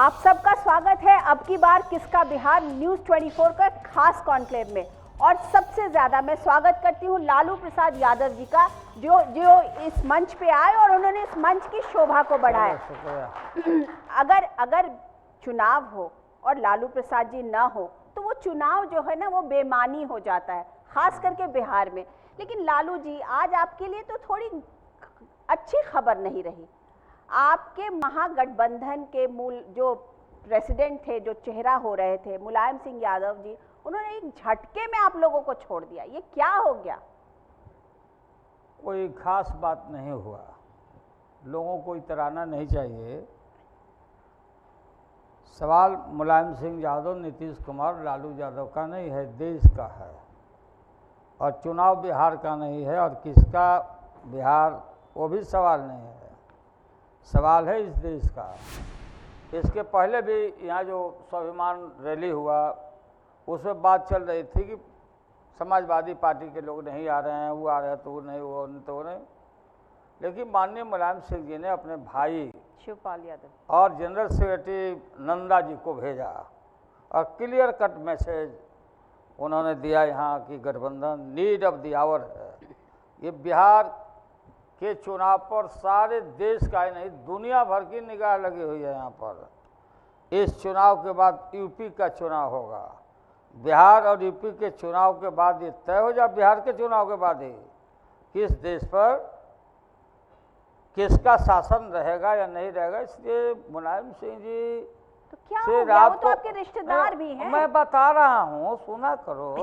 आप सबका स्वागत है अब की बार किसका बिहार न्यूज़ 24 का खास कॉन्क्लेव में। और सबसे ज्यादा मैं स्वागत करती हूं लालू प्रसाद यादव जी का, जो इस मंच पे आए और उन्होंने इस मंच की शोभा को बढ़ाया। अगर चुनाव हो और लालू प्रसाद जी ना हो तो वो चुनाव जो है ना वो बेमानी हो जाता है, खास करके बिहार में। लेकिन लालू जी, आज आपके लिए तो थोड़ी अच्छी खबर नहीं रही। आपके महागठबंधन के मूल जो प्रेसिडेंट थे, जो चेहरा हो रहे थे, मुलायम सिंह यादव जी, उन्होंने एक झटके में आप लोगों को छोड़ दिया। ये क्या हो गया? कोई खास बात नहीं हुआ, लोगों को इतराना नहीं चाहिए। सवाल मुलायम सिंह यादव, नीतीश कुमार, लालू यादव का नहीं है, देश का है। और चुनाव बिहार का नहीं है, और किसका बिहार वो भी सवाल नहीं है, सवाल है इस देश का। इसके पहले भी यहाँ जो स्वाभिमान रैली हुआ उसमें बात चल रही थी कि समाजवादी पार्टी के लोग नहीं आ रहे हैं, वो आ रहे हैं तो वो नहीं, वो नहीं तो वो नहीं। लेकिन माननीय मुलायम सिंह जी ने अपने भाई शिवपाल यादव और जनरल सेक्रेटरी नंदा जी को भेजा और क्लियर कट मैसेज उन्होंने दिया यहाँ की गठबंधन नीड ऑफ द आवर है। ये बिहार के चुनाव पर सारे देश का ही नहीं, दुनिया भर की निगाह लगी हुई है यहाँ पर। इस चुनाव के बाद यूपी का चुनाव होगा, बिहार और यूपी के चुनाव के बाद ये तय हो जाए, बिहार के चुनाव के बाद ही किस देश पर किसका शासन रहेगा या नहीं रहेगा। इसलिए मुलायम सिंह जी तो क्या हो गया? वो तो आपके रिश्तेदार भी हैं। मैं बता रहा हूँ, सुना करो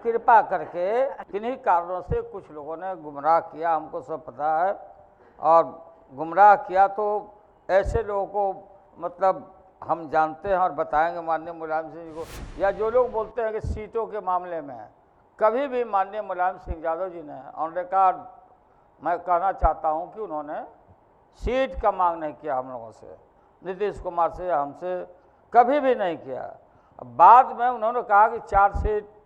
कृपा करके। किन्हीं कारणों से कुछ लोगों ने गुमराह किया, हमको सब पता है। और गुमराह किया तो ऐसे लोगों को मतलब हम जानते हैं और बताएंगे माननीय मुलायम सिंह जी को। या जो लोग बोलते हैं कि सीटों के मामले में कभी भी माननीय मुलायम सिंह यादव जी ने ऑन रिकॉर्ड मैं कहना चाहता हूं कि उन्होंने सीट का मांग नहीं किया हम लोगों से, नीतीश कुमार से या हमसे कभी भी नहीं किया। बाद में उन्होंने कहा कि 4 सीट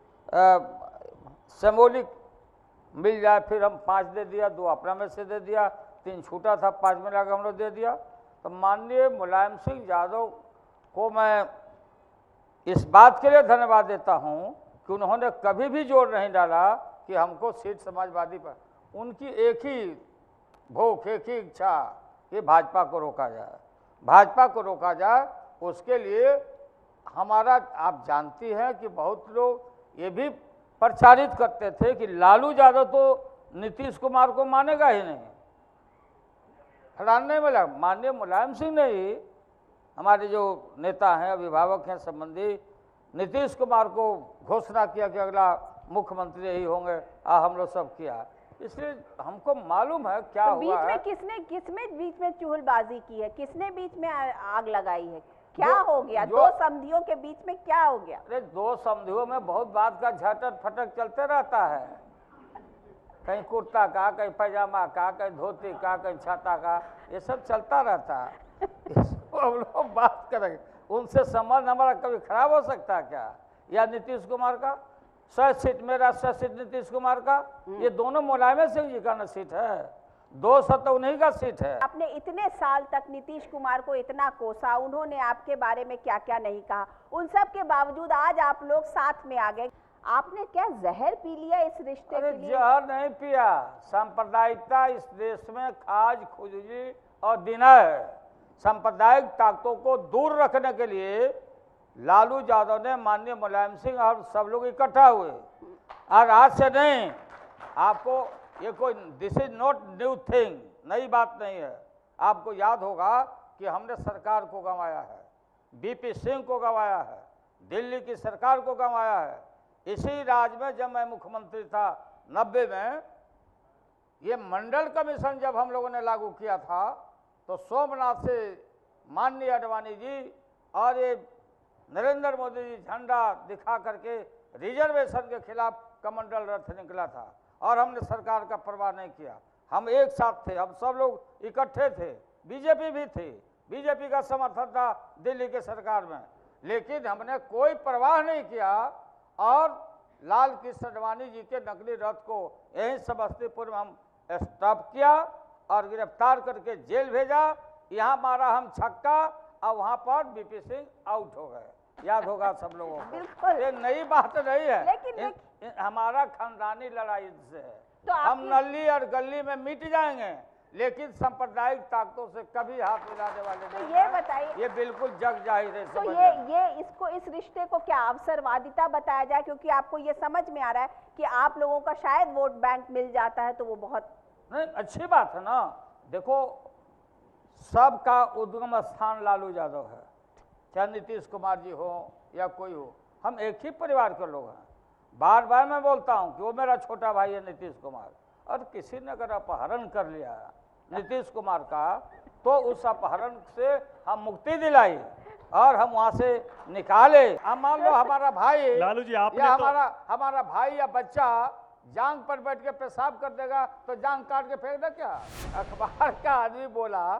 सिंबॉलिक मिल जाए, फिर हम 5 दे दिया, 2 अपना में से दे दिया, 3 छूटा था, 5 मिला के हम लोग दे दिया। तो माननीय मुलायम सिंह यादव को मैं इस बात के लिए धन्यवाद देता हूं कि उन्होंने कभी भी जोर नहीं डाला कि हमको सीट समाजवादी पर। उनकी एक ही भूख, एक ही इच्छा कि भाजपा को रोका जाए, भाजपा को रोका जाए। उसके लिए हमारा, आप जानती हैं कि बहुत लोग ये भी प्रचारित करते थे कि लालू यादव तो नीतीश कुमार को मानेगा ही नहीं, फलान नहीं मिला। माननीय मुलायम सिंह ने ही, हमारे जो नेता हैं, अभिभावक हैं, संबंधी नीतीश कुमार को घोषणा किया कि अगला मुख्यमंत्री यही होंगे। हम लोग सब किया, इसलिए हमको मालूम है क्या तो हुआ है। किसने बीच में चुहलबाजी की है? किसने बीच में आग लगाई है? क्या हो गया? 2 समधियों के बीच में क्या हो गया? अरे 2 समधियों में बहुत बात का झटक फटक चलते रहता है, कहीं कुर्ता का, कहीं पैजामा का, कहीं धोती का, कहीं छाता का, ये सब चलता रहता है। इसको हम लोग बात करेंगे, उनसे संबंध हमारा कभी खराब हो सकता है क्या? या नीतीश कुमार का 100 सीट मेरा, 100 सीट नीतीश कुमार का, ये दोनों मुलायम सिंह जी का न सीट है, 200 तो उन्हीं का सीट है। आपने इतने साल तक नीतीश कुमार को इतना कोसा, उन्होंने आपके बारे में क्या क्या नहीं कहा, उन सब के बावजूद आज आप लोग साथ में आ गए। आपने क्या जहर पी लिया इस रिश्ते के लिए? जहर नहीं पिया, सांप्रदायिकता इस देश में खाज खुजली और दिना है। सांप्रदायिक ताकतों को दूर रखने के लिए लालू यादव ने, माननीय मुलायम सिंह और सब लोग इकट्ठा हुए। और आज से नहीं, आपको ये कोई, this is not new thing, नई बात नहीं है। आपको याद होगा कि हमने सरकार को गंवाया है, बीपी सिंह को गंवाया है, दिल्ली की सरकार को गंवाया है। इसी राज में जब मैं मुख्यमंत्री था 90 में, ये मंडल कमीशन जब हम लोगों ने लागू किया था तो सोमनाथ से माननीय अडवाणी जी और ये नरेंद्र मोदी जी झंडा दिखा करके रिजर्वेशन के खिलाफ कमंडल रथ निकला था और हमने सरकार का परवाह नहीं किया। हम एक साथ थे, हम सब लोग इकट्ठे थे, बीजेपी भी थी, बीजेपी का समर्थन था दिल्ली के सरकार में, लेकिन हमने कोई परवाह नहीं किया और लाल कृष्ण अडवाणी जी के नकली रथ को यहीं समस्तीपुर में हम स्टॉप किया और गिरफ्तार करके जेल भेजा। यहाँ मारा हम छक्का और वहां पर बीपी सिंह आउट हो गए, याद होगा सब लोगों को। बिल्कुल। ये नई बात नहीं है, लेकिन हमारा खानदानी लड़ाई से है। तो हम नली और गली में मिट जाएंगे, लेकिन सांप्रदायिक ताकतों से कभी हाथ मिलाने वाले तो नहीं। ये बताइए, ये बिल्कुल जग जाहिर है। तो समझ ये इसको, इस रिश्ते को क्या अवसरवादिता बताया जाए? क्योंकि आपको ये समझ में आ रहा है कि आप लोगों का शायद वोट बैंक मिल जाता है, तो वो बहुत नहीं, अच्छी बात है ना। देखो, सबका उद्गम स्थान लालू यादव है, चाहे नीतीश कुमार जी हो या कोई हो, हम एक ही परिवार के लोग हैं। बार बार मैं बोलता हूं कि वो मेरा छोटा भाई है नीतीश कुमार, और किसी ने अगर अपहरण कर लिया नीतीश कुमार का, तो उस अपहरण से हम मुक्ति दिलाई और हम वहां से निकाले। अब मान लो हमारा भाई लालू जी, आपने या तो हमारा भाई या बच्चा जांग पर बैठ के पेशाब कर देगा तो जांग काट के फेंक दे क्या? अखबार का आदमी बोला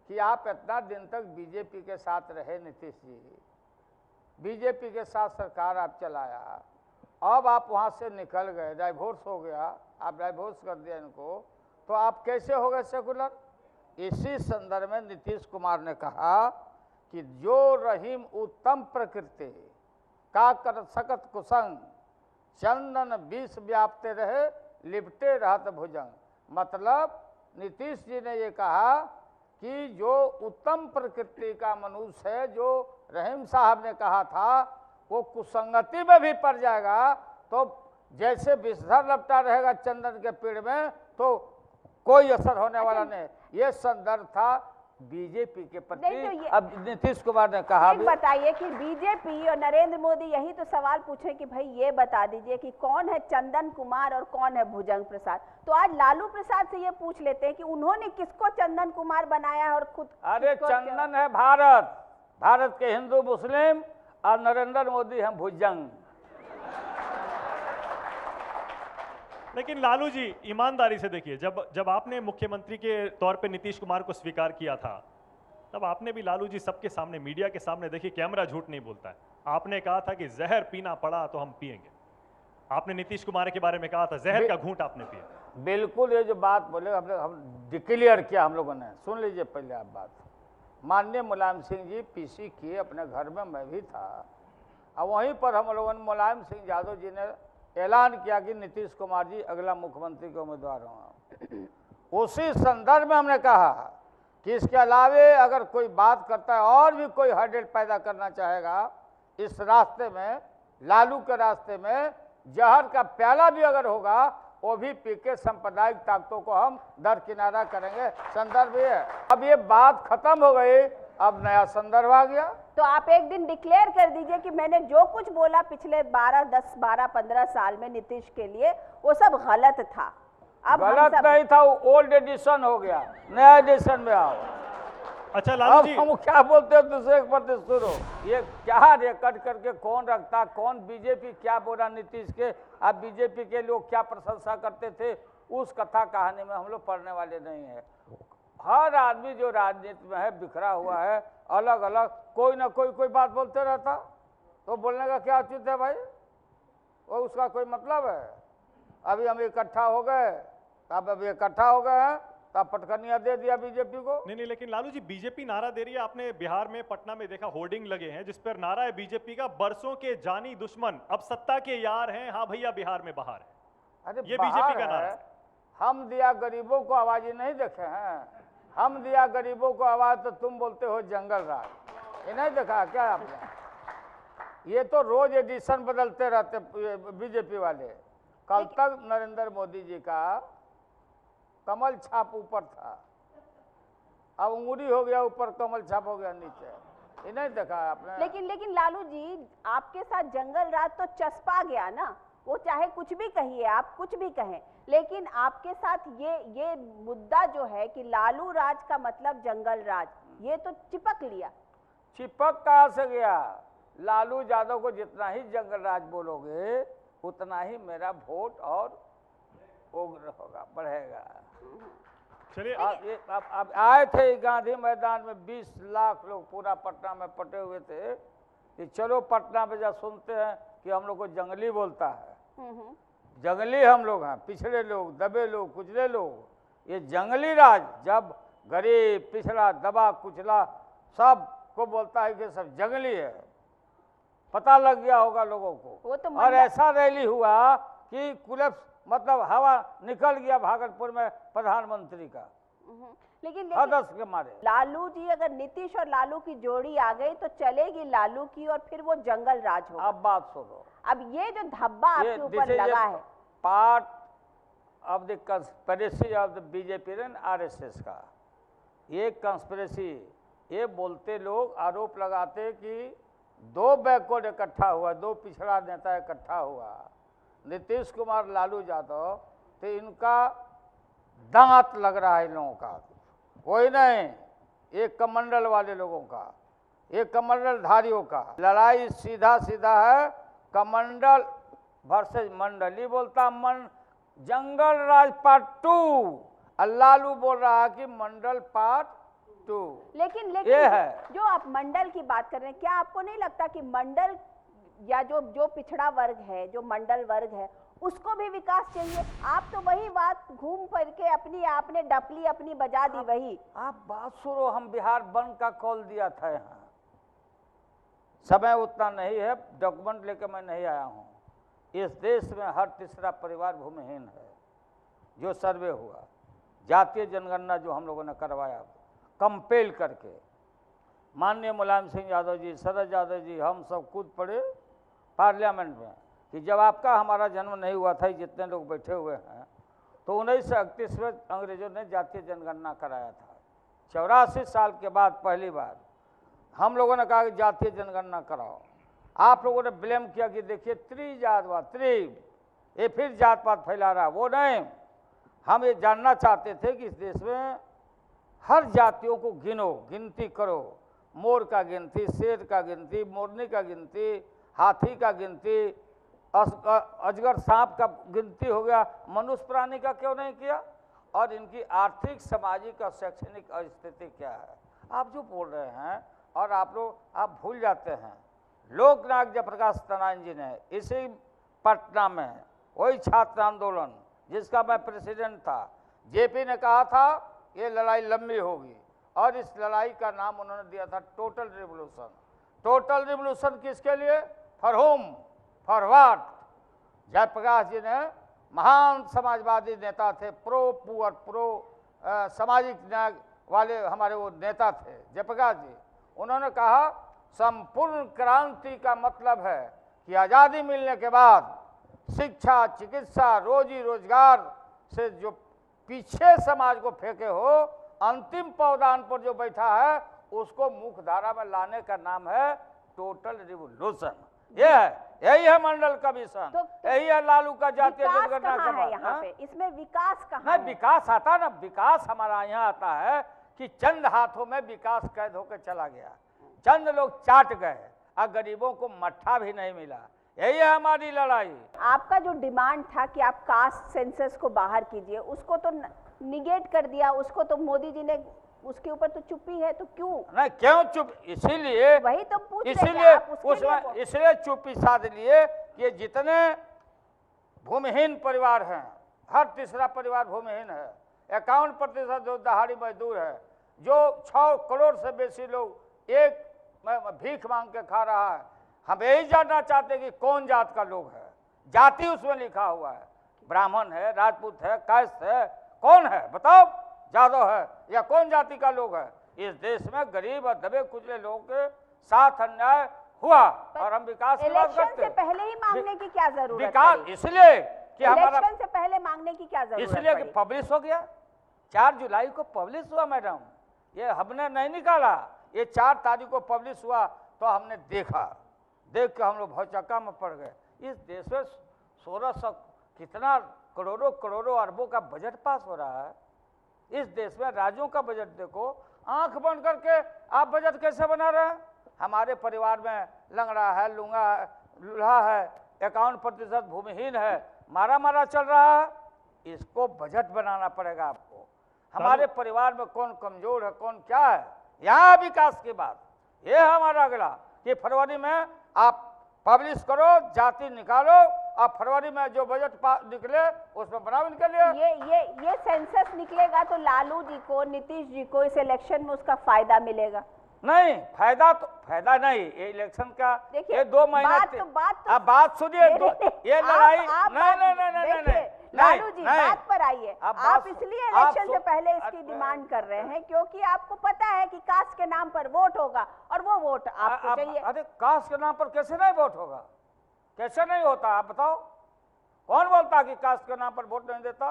कि आप इतना दिन तक बीजेपी के साथ रहे नीतीश जी, बीजेपी के साथ सरकार आप चलाया, अब आप वहां से निकल गए, डाइवोर्स हो गया, आप डाइवोर्स कर दिया इनको, तो आप कैसे हो गए सेकुलर? इसी संदर्भ में नीतीश कुमार ने कहा कि जो रहीम उत्तम प्रकृति का कर सकत कुसंग, चंदन विष व्यापते रहे लिपटे रहत भुजंग। मतलब नीतीश जी ने ये कहा कि जो उत्तम प्रकृति का मनुष्य है, जो रहीम साहब ने कहा था, वो कुसंगति में भी पड़ जाएगा तो जैसे विषधर लपटा रहेगा चंदन के पेड़ में, तो कोई असर होने वाला नहीं। ये संदर्भ था बीजेपी के प्रति। अब नीतीश कुमार ने कहा, बताइए कि बीजेपी और नरेंद्र मोदी यही तो सवाल पूछे कि भाई ये बता दीजिए कि कौन है चंदन कुमार और कौन है भुजंग प्रसाद। तो आज लालू प्रसाद से ये पूछ लेते हैं कि उन्होंने किसको चंदन कुमार बनाया और खुद। अरे चंदन है भारत, भारत के हिंदू मुस्लिम, और नरेंद्र मोदी हैं भुजंग। लेकिन लालू जी, ईमानदारी से देखिए, जब आपने मुख्यमंत्री के तौर पे नीतीश कुमार को स्वीकार किया था, तब आपने भी लालू जी सबके सामने, मीडिया के सामने, देखिए कैमरा झूठ नहीं बोलता है, आपने कहा था कि जहर पीना पड़ा तो हम पिएंगे। आपने नीतीश कुमार के बारे में कहा था जहर का घूंट आपने पिया। बिल्कुल, ये जो बात बोले हम डिक्लेयर किया हम लोगों ने, सुन लीजिए पहले आप बात। माननीय मुलायम सिंह जी पीसी किए अपने घर में, मैं भी था, और वहीं पर हम लोगों ने, मुलायम सिंह यादव जी ने ऐलान किया कि नीतीश कुमार जी अगला मुख्यमंत्री के उम्मीदवार होंगे। उसी संदर्भ में हमने कहा कि इसके अलावे अगर कोई बात करता है और भी कोई हर्डल पैदा करना चाहेगा इस रास्ते में, लालू के रास्ते में, जहर का प्याला भी अगर होगा वो भी पी के सांप्रदायिक ताकतों को हम दरकिनारा करेंगे। संदर्भ ये है। अब ये बात खत्म हो गई, अब नया संदर्भ आ गया। तो आप एक दिन डिक्लेयर कर दीजिए कि मैंने जो कुछ बोला पिछले 12 साल में नीतीश के लिए, वो सब गलत था। अब गलत नहीं था, वो ओल्ड एडिशन हो गया, नया एडिशन में आओ। अच्छा लालू जी, हम क्या बोलते हो दूसरे पर शुरू, ये क्या रिकॉर्ड करके कौन रखता, कौन बीजेपी क्या बोला नीतीश के, अब बीजेपी के लोग क्या प्रशंसा करते थे, उस कथा कहानी में हम लोग पढ़ने वाले नहीं है। हर आदमी जो राजनीति में है बिखरा हुआ है, अलग अलग कोई ना कोई बात बोलते रहता, तो बोलने का क्या उचित है भाई? वो उसका कोई मतलब है? अभी हम इकट्ठा हो गए, अब अभी इकट्ठा हो गए हैं, तब पटकनिया दे दिया बीजेपी को। नहीं, लेकिन लालू जी, बीजेपी नारा दे रही है। आपने बिहार में, पटना में देखा, होर्डिंग लगे हैं जिस पर नारा है बीजेपी का, बरसों के जानी दुश्मन अब सत्ता के यार हैं, हाँ भैया बिहार में बहार है। अरे ये बीजेपी का नारा है। हम दिया गरीबों को आवाज नहीं देखे हैं, हम दिया गरीबों को आवाज, तो तुम बोलते हो जंगल राज। ये नहीं देखा क्या आपने? ये तो रोज एडिशन बदलते रहते बीजेपी वाले। कल तक नरेंद्र मोदी जी का कमल छाप ऊपर था, अब उंगली हो गया ऊपर, कमल छाप हो गया नीचे। ये नहीं देखा आपने? लेकिन लालू जी, आपके साथ जंगल राज तो चस्पा गया ना, वो चाहे कुछ भी कहिए, आप कुछ भी कहें, लेकिन आपके साथ ये मुद्दा जो है कि लालू राज का मतलब जंगल राज, ये तो चिपक लिया। चिपक कहाँ से गया? लालू यादव को जितना ही जंगल राज बोलोगे उतना ही मेरा वोट और उग्र होगा, बढ़ेगा। चलिए, अब आए थे गांधी मैदान में 20 लाख लोग पूरा पटना में पटे हुए थे कि चलो पटना में जा सुनते हैं कि हम लोग को जंगली बोलता है। जंगली हम लोग हैं, पिछड़े लोग, दबे लोग, कुचले लोग। ये जंगली राज जब गरीब, पिछड़ा, दबा कुचला सब को बोलता है कि सब जंगली है। पता लग गया होगा लोगों को। वो तो और ऐसा रैली हुआ कि कुलप्स मतलब हवा निकल गया भागलपुर में प्रधानमंत्री का, लेकिन हदस के मारे। लालू जी, अगर नीतीश और लालू की जोड़ी आ गई तो चलेगी लालू की और फिर वो जंगल राज होगा। अब बात सुनो, अब ये जो धब्बा आपके ऊपर लगा है, part of the conspiracy of the BJP and RSS का ये कंस्पिरेसी, ये बोलते लोग आरोप लगाते कि दो बैकवर्ड इकट्ठा हुआ, दो पिछड़ा नेता इकट्ठा हुआ, नीतीश कुमार लालू यादव, तो इनका दांत लग रहा है इन लोगों का, कोई नहीं, ये कमंडल वाले लोगों का, ये कमंडल धारियों का। लड़ाई सीधा सीधा है, कमंडल वर्सेस मंडली बोलता जंगल राज पार्ट 2, लालू बोल रहा है कि मंडल पार्ट 2। लेकिन ये है जो आप मंडल की बात कर रहे हैं, क्या आपको नहीं लगता कि मंडल या जो पिछड़ा वर्ग है, जो मंडल वर्ग है, उसको भी विकास चाहिए? आप तो वही बात घूम फिर के अपनी आपने डपली अपनी बजा दी वही। आप बात सुनो, हम बिहार बंद का कॉल दिया था, यहाँ समय उतना नहीं है, डॉक्यूमेंट लेकर मैं नहीं आया हूँ। इस देश में हर तीसरा परिवार भूमिहीन है। जो सर्वे हुआ, जातीय जनगणना जो हम लोगों ने करवाया कंपेल करके, माननीय मुलायम सिंह यादव जी, शरद यादव जी, हम सब कूद पड़े पार्लियामेंट में कि जब आपका हमारा जन्म नहीं हुआ था, जितने लोग बैठे हुए हैं, तो 1938 में अंग्रेजों ने जातीय जनगणना कराया था। 84 साल के बाद पहली बार हम लोगों ने कहा कि जातीय जनगणना कराओ। आप लोगों ने ब्लेम किया कि देखिए त्रिजातवाद, ये फिर जात पात फैला रहा। वो नहीं, हम ये जानना चाहते थे कि इस देश में हर जातियों को गिनो, गिनती करो, मोर का गिनती, शेर का गिनती, मोरनी का गिनती, हाथी का गिनती, अजगर सांप का गिनती हो गया, मनुष्य प्राणी का क्यों नहीं किया? और इनकी आर्थिक, सामाजिक और शैक्षणिक स्थिति क्या है? आप जो बोल रहे हैं और आप लोग आप भूल जाते हैं, लोकनायक जयप्रकाश नारायण जी ने इसी पटना में वही छात्र आंदोलन जिसका मैं प्रेसिडेंट था, जेपी ने कहा था ये लड़ाई लंबी होगी, और इस लड़ाई का नाम उन्होंने दिया था टोटल रिवोल्यूशन। टोटल रिवोल्यूशन किसके लिए? For home, for what? Jayaprakash ji ने महान समाजवादी नेता थे, प्रो पुअर, प्रो सामाजिक न्याय वाले हमारे वो नेता थे जयप्रकाश जी। उन्होंने कहा संपूर्ण क्रांति का मतलब है कि आज़ादी मिलने के बाद शिक्षा, चिकित्सा, रोजी रोजगार से जो पीछे समाज को फेंके हो, अंतिम पावदान पर जो बैठा है उसको मुख्य धारा में लाने का नाम है टोटल रिवोल्यूशन। ये है, यही है मंडल का मिशन, यही है लालू का जातीय जनगणना का। यहाँ पे इसमें विकास कहाँ है? विकास आता ना, विकास हमारा यहाँ आता है कि चंद हाथों में विकास कैद होकर चला गया, चंद लोग चाट गए और गरीबों को मट्ठा भी नहीं मिला। यही है हमारी लड़ाई। आपका जो डिमांड था कि आप कास्ट सेंसस को बाहर कीजिए, उसको तो निगेट कर दिया, उसको तो मोदी जी ने, उसके ऊपर तो चुप्पी है, तो क्यों नहीं? क्यों चुप? इसीलिए वही तो पूछ इसीलिए उसमें इसलिए चुप्पी साध लिए कि जितने भूमिहीन परिवार हैं, हर तीसरा परिवार भूमिहीन है, 51% जो दहाड़ी मजदूर है, जो 6 करोड़ से बेसी लोग एक भीख मांग के खा रहा है। हम यही जानना चाहते हैं कि कौन जात का लोग है, जाति उसमें लिखा हुआ है, ब्राह्मण है, राजपूत है, कायस्थ है, कौन है बताओ? यादव है या कौन जाति का लोग है? इस देश में गरीब और दबे कुचले लोगों के साथ अन्याय हुआ और हम विकास की बात करते हैं। से पहले ही मांगने की क्या जरूरत? विकास इसलिए कि हमारा इलेक्शन से पहले मांगने की क्या जरूरत? इसलिए कि पब्लिश हो गया, 4 जुलाई को पब्लिश हुआ मैडम, ये हमने नहीं निकाला, ये 4 तारीख को पब्लिश हुआ तो हमने देखा, देख के हम लोग भौचक्का में पड़ गए। इस देश में 1600 कितना करोड़ों करोड़ों अरबों का बजट पास हो रहा है। इस देश में राज्यों का बजट देखो, आंख बंद करके आप बजट कैसे बना रहे हैं? हमारे परिवार में लंगड़ा है, लूंगा है, लूल्हा है, 51% भूमिहीन है, मारा मारा चल रहा है। इसको बजट बनाना पड़ेगा आपको। हमारे परिवार में कौन कमजोर है, कौन क्या है, यहाँ विकास की बात। ये है हमारा अगला कि फरवरी में आप पब्लिश करो, जाति निकालो और फरवरी में जो बजट निकले उसमें बनाओ इनके लिए। ये सेंसस निकलेगा तो लालू जी को, नीतीश जी को इस इलेक्शन में उसका फायदा मिलेगा? नहीं, फायदा नहीं, ये इलेक्शन का ये 2 महीना बात बात सुनिए। ये लड़ाई नहीं, लालू जी बात पर आइए। आप आप इसलिए इलेक्शन से पहले इसकी डिमांड कर रहे हैं क्योंकि आपको पता है कि कास्ट के नाम पर वोट होगा और वो वोट आपको चाहिए। अरे कास्ट के नाम पर कैसे नहीं वोट होगा? कैसे नहीं होता? आप बताओ, कौन बोलता कि कास्ट के नाम पर वोट नहीं देता?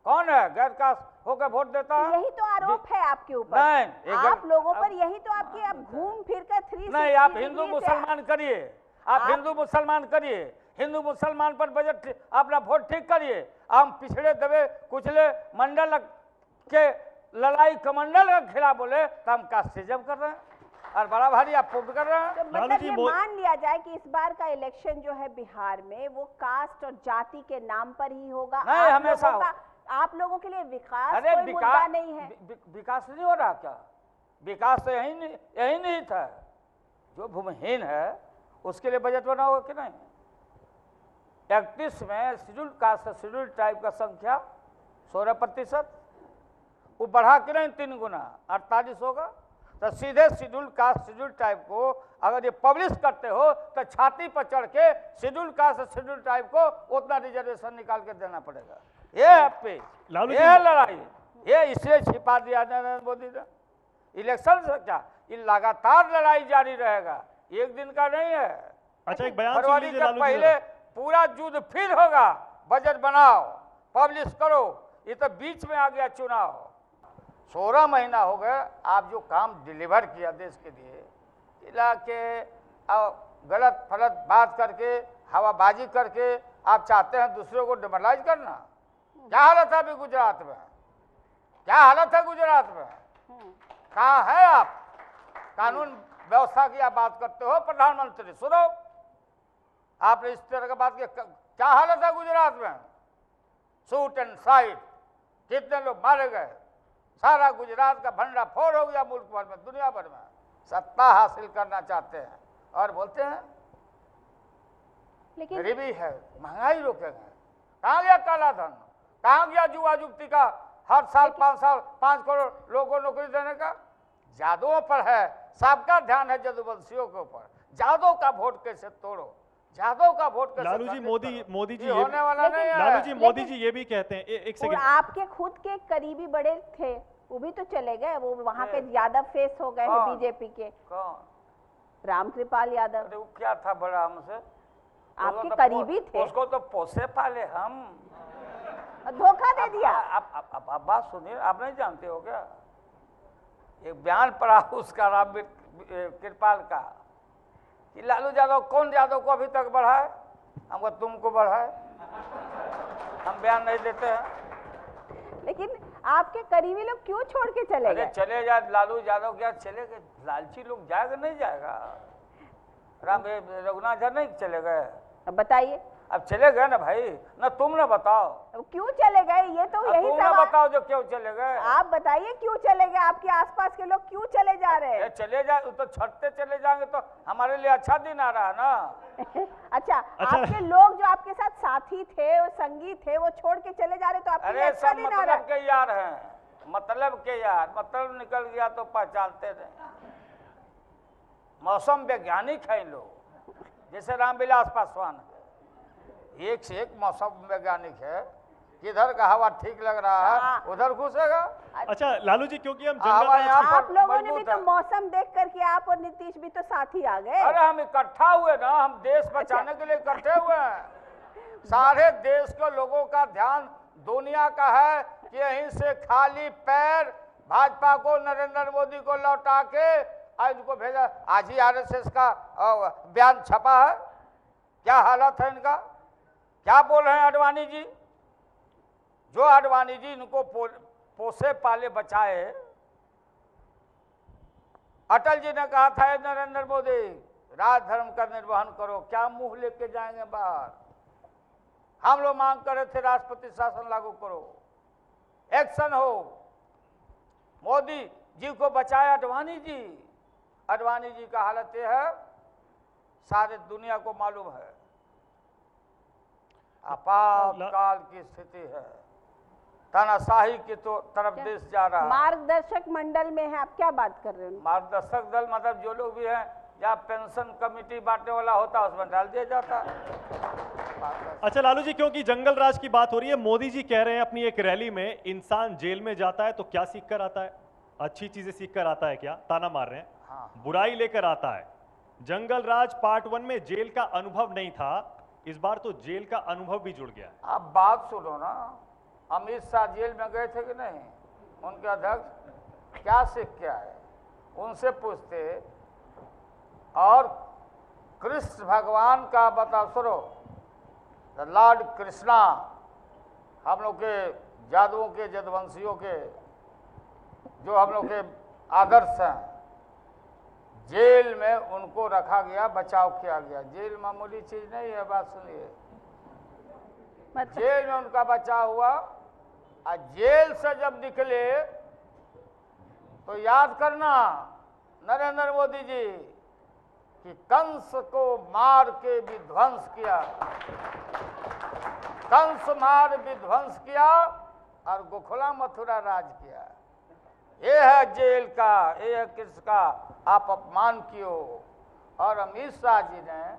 कौन है गैर कास्ट होकर वोट देता है? यही तो आरोप है आपके ऊपर। नहीं, आप लोगों पर यही तो आपकी, आप घूम फिर कर 360 नहीं, आप हिंदू मुसलमान करिए, आप हिंदू मुसलमान करिए, हिंदू मुसलमान पर बजट अपना वोट ठीक करिए। हम पिछड़े दबे कुचले मंडल के लड़ाई कमंडल के खिलाफ बोले तो हम कास्टिज्म कर रहे हैं और बड़ा भारी आप पुट कर रहे हैं। तो मतलब ये मान लिया जाए कि इस बार का इलेक्शन जो है बिहार में वो कास्ट और जाति के नाम पर ही होगा? नहीं, हमेशा आप लोगों के लिए विकास अरे कोई मुद्दा नहीं है? विकास नहीं हो रहा क्या? विकास तो यही नहीं था। जो भूमिहीन है उसके लिए बजट बना होगा कि नहीं? 31 में शेड्यूल कास्ट शेड्यूल ट्राइब का संख्या 16%, वो बढ़ा के नहीं 3 गुना 48 होगा। तो सीधे शेड्यूल कास्ट शेड्यूल ट्राइब को अगर ये पब्लिश करते हो तो छाती पर चढ़ के शेड्यूल कास्ट शेड्यूल ट्राइब को उतना रिजर्वेशन निकाल के देना पड़ेगा। ये है ये लड़ाई, ये इसलिए छिपा दिया नरेंद्र मोदी ने। इलेक्शन से क्या, ये लगातार लड़ाई जारी रहेगा, एक दिन का नहीं है। अच्छा, एक बयान फरवरी के पहले पूरा युद्ध फिर होगा। बजट बनाओ, पब्लिश करो। ये तो बीच में आ गया चुनाव। 16 महीना हो गए, आप जो काम डिलीवर किया देश के लिए, इला के गलत फलत बात करके, हवाबाजी करके आप चाहते हैं दूसरों को डिमोरलाइज करना। क्या हालत है अभी गुजरात में? क्या हालत है गुजरात में? कहाँ है आप? कानून व्यवस्था की आप बात करते हो, प्रधानमंत्री सुनो, आपने इस तरह का बात किया। क्या हालत है गुजरात में? शूट एंड साइड, कितने लोग मारे गए, सारा गुजरात का भंडा फोड़ हो गया मुल्क भर में, दुनिया भर में। सत्ता हासिल करना चाहते हैं और बोलते हैं लेकिन गरीबी है, महंगाई रोकेंगे। कहाँ गया काला धन? कहाँ गया युवा युवती का हर साल 5 करोड़ लोगों को नौकरी देने का? जादुओं पर है, सबका ध्यान है जादूवंशियों के ऊपर। जादू का वोट कैसे तोड़ो, जादव का वोट कैसे? लालू जी, मोदी जी होने वाला नहीं है। लालू जी, मोदी जी ये भी कहते हैं, एक सेकंड, आपके खुद के करीबी बड़े थे, वो भी तो चले गए, वो वहाँ पे यादव फेस हो गए हैं बीजेपी के। कौन? रामकृपाल यादव। अरे वो क्या था बड़ा हमसे? आपके करीबी थे। उसको तो पोसे पाले हम, धोखा दे दिया। आप बात सुनिए, आप नहीं जानते हो क्या? एक बयान पढ़ा उसका राम कृपाल का कि लालू यादव, कौन यादव को अभी तक बढ़ाए? हमको तुमको बढ़ाए, हम बयान नहीं देते हैं। लेकिन आपके करीबी लोग क्यों छोड़ के चले गए? चले जाए लालू यादव, क्या चले गए? लालची लोग जाएगा नहीं जाएगा? राम रघुनाथ झा नहीं चले गए? अब बताइए। अब चले गए ना भाई, ना तुम ना बताओ क्यों चले गए, ये तो यही तुम सवाल। ना बताओ जो क्यों चले गए। आप बताइए क्यों चले गए, आपके आसपास के लोग क्यों चले जा रहे हैं? चले जाए तो छटते चले जाएंगे तो हमारे लिए अच्छा दिन आ रहा है ना। अच्छा, आपके लोग जो आपके साथ साथी थे, वो संगी थे, वो छोड़ के चले जा रहे तो आपके लिए अच्छा दिन आ रहा है? मतलब के यार हैं, मतलब के यार, मतलब निकल गया तो पहचानते नहीं। मौसम वैज्ञानिक है इन लोग, जैसे रामविलास पासवान है, एक से एक मौसम वैज्ञानिक है। किधर का हवा ठीक लग रहा है उधर घुसेगा। अच्छा लालू जी, क्योंकि हम आप लोगों ने भी तो मौसम देख करके आप और नीतीश भी तो साथ ही आ गए। अरे हम इकट्ठा हुए ना, हम देश बचाने के लिए इकट्ठे हुए हैं। सारे देश के लोगों का ध्यान दुनिया का है कि यहीं से खाली पैर भाजपा को, नरेंद्र मोदी को लौटा के आज इनको भेजा। आज ही आरएसएस का बयान छपा है। क्या हालत है इनका? क्या बोल रहे हैं आडवाणी जी? जो आडवाणी जी इनको पोसे पाले बचाए, अटल जी ने कहा था नरेंद्र मोदी राज धर्म का निर्वहन करो, क्या मुंह लेके जाएंगे बाहर? हम लोग मांग कर रहे थे राष्ट्रपति शासन लागू करो, एक्शन हो। मोदी जी को बचाया आडवाणी जी। आडवाणी जी का हालत यह है, सारे दुनिया को मालूम है। आपातकाल की स्थिति है, तानाशाही की तो तरफ देश जा रहा है। मार्गदर्शक मंडल में है, आप क्या बात कर रहे हो? मार्गदर्शक दल मतलब जो लोग भी हैं, या पेंशन कमेटी बांटने वाला होता है उसमें डाल दिया जाता है। अच्छा लालू जी, क्योंकि जंगल राज की बात हो रही है, मोदी जी कह रहे हैं अपनी एक रैली में, इंसान जेल में जाता है तो क्या सीख कर आता है? अच्छी चीजें सीख कर आता है क्या? ताना मार रहे हैं। हाँ। बुराई लेकर आता है। जंगल राज पार्ट 1 में जेल का अनुभव नहीं था, इस बार तो जेल का अनुभव भी जुड़ गया है। आप बात सुनो ना, अमित शाह जेल में गए थे कि नहीं? उनके अध्यक्ष क्या सीख के आए, उनसे पूछते। और कृष्ण भगवान का बताओ, सुनो, लॉर्ड कृष्णा, हम लोग के जादुओं के, जदवंशियों के जो हम लोग के आदर्श हैं, जेल में उनको रखा गया, बचाव किया गया। जेल मामूली चीज नहीं है, बात सुनिए। जेल में उनका बचाव हुआ, और जेल से जब निकले तो याद करना नरेंद्र मोदी जी कि कंस को मार के विध्वंस किया, कंस मार विध्वंस किया और गोखला मथुरा राज किया। ये है जेल का, ये है कृष्ण का आप अपमान कियो। और अमित शाह जी ने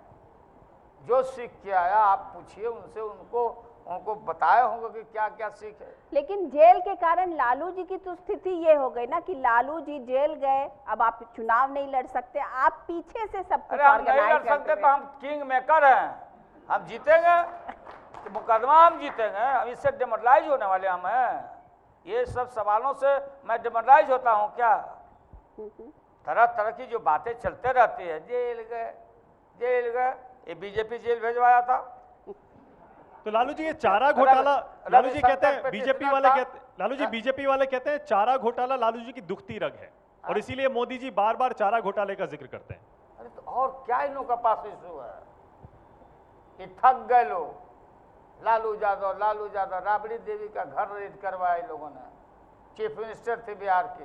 जो सीख के आया, आप पूछिए उनसे, उनको बताए होंगे कि क्या क्या सीख है। लेकिन जेल के कारण लालू जी की तो स्थिति ये हो गई ना कि लालू जी जेल गए, अब आप चुनाव नहीं लड़ सकते, आप पीछे से सब कुछ हम नहीं लड़ सकते तो हम किंग मेकर हैं, हम जीतेंगे, मुकदमा हम जीतेंगे, हम इससे डिमोरलाइज होने वाले हम हैं। ये सब सवालों से मैं डिमोरलाइज होता हूँ क्या? तरह तरह की जो बातें चलते रहती है, जेल गए, ये बीजेपी जेल भेजवाया था। तो लालू जी ये चारा घोटाला, लालू जी कहते हैं बीजेपी वाले कहते, लालू जी बीजेपी वाले कहते हैं चारा घोटाला लालू जी की दुखती रग है, और इसीलिए मोदी जी बार बार चारा घोटाले का जिक्र करते हैं। अरे तो और क्या इन लोगों का पास इशू है कि थक गए लोग। लालू यादव, राबड़ी देवी का घर रेड करवाया इन लोगों ने, चीफ मिनिस्टर थे बिहार के,